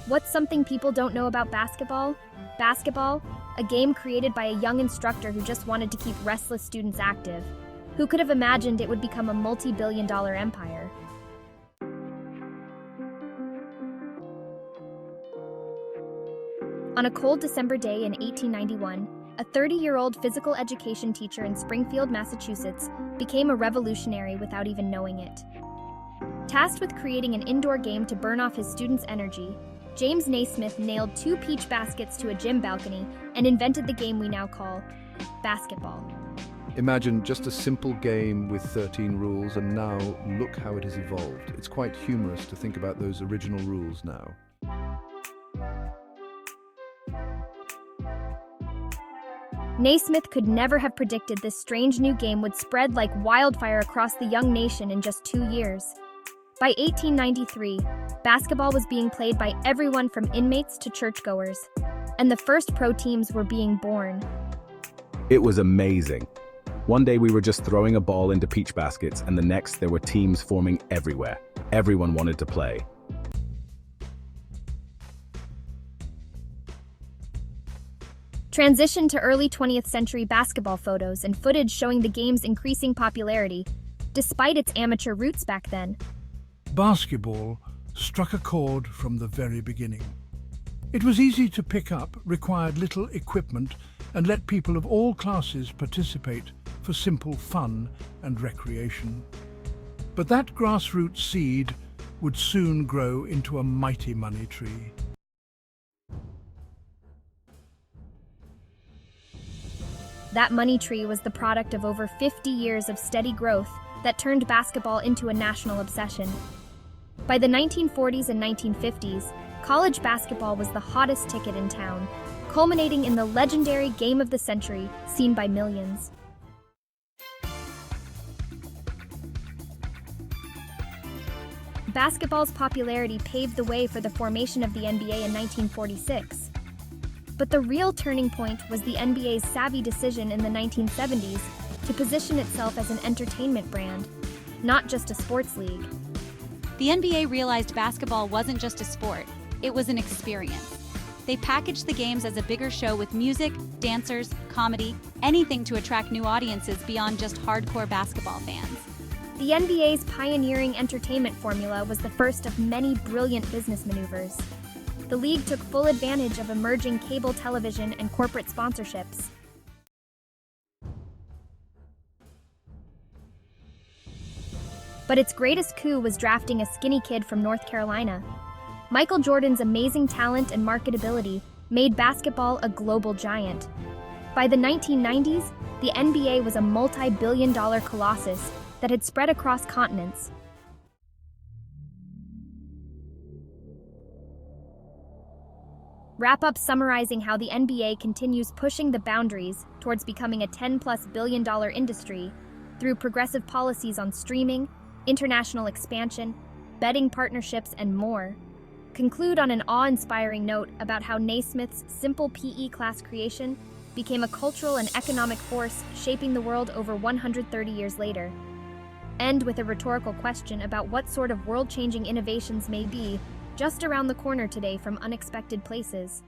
What's something people don't know about basketball? Basketball, a game created by a young instructor who just wanted to keep restless students active. Who could have imagined it would become a multi-billion-dollar empire? On a cold December day in 1891, a 30-year-old physical education teacher in Springfield, Massachusetts, became a revolutionary without even knowing it. Tasked with creating an indoor game to burn off his students' energy, James Naismith nailed 2 peach baskets to a gym balcony and invented the game we now call basketball. Imagine just a simple game with 13 rules, and now look how it has evolved. It's quite humorous to think about those original rules now. Naismith could never have predicted this strange new game would spread like wildfire across the young nation in just 2 years. By 1893, basketball was being played by everyone from inmates to churchgoers, and the first pro teams were being born. It was amazing. One day we were just throwing a ball into peach baskets, and the next there were teams forming everywhere. Everyone wanted to play. Transition to early 20th century basketball photos and footage showing the game's increasing popularity, despite its amateur roots back then. Basketball struck a chord from the very beginning. It was easy to pick up, required little equipment, and let people of all classes participate for simple fun and recreation. But that grassroots seed would soon grow into a mighty money tree. That money tree was the product of over 50 years of steady growth that turned basketball into a national obsession. By the 1940s and 1950s, college basketball was the hottest ticket in town, culminating in the legendary game of the century seen by millions. Basketball's popularity paved the way for the formation of the NBA in 1946. But the real turning point was the NBA's savvy decision in the 1970s to position itself as an entertainment brand, not just a sports league. The NBA realized basketball wasn't just a sport, it was an experience. They packaged the games as a bigger show with music, dancers, comedy, anything to attract new audiences beyond just hardcore basketball fans. The NBA's pioneering entertainment formula was the first of many brilliant business maneuvers. The league took full advantage of emerging cable television and corporate sponsorships. But its greatest coup was drafting a skinny kid from North Carolina. Michael Jordan's amazing talent and marketability made basketball a global giant. By the 1990s, the NBA was a multi-billion-dollar colossus that had spread across continents. Wrap up summarizing how the NBA continues pushing the boundaries towards becoming a $10+ billion industry through progressive policies on streaming, international expansion, betting partnerships, and more. Conclude on an awe-inspiring note about how Naismith's simple PE class creation became a cultural and economic force shaping the world over 130 years later. End with a rhetorical question about what sort of world-changing innovations may be just around the corner today from unexpected places.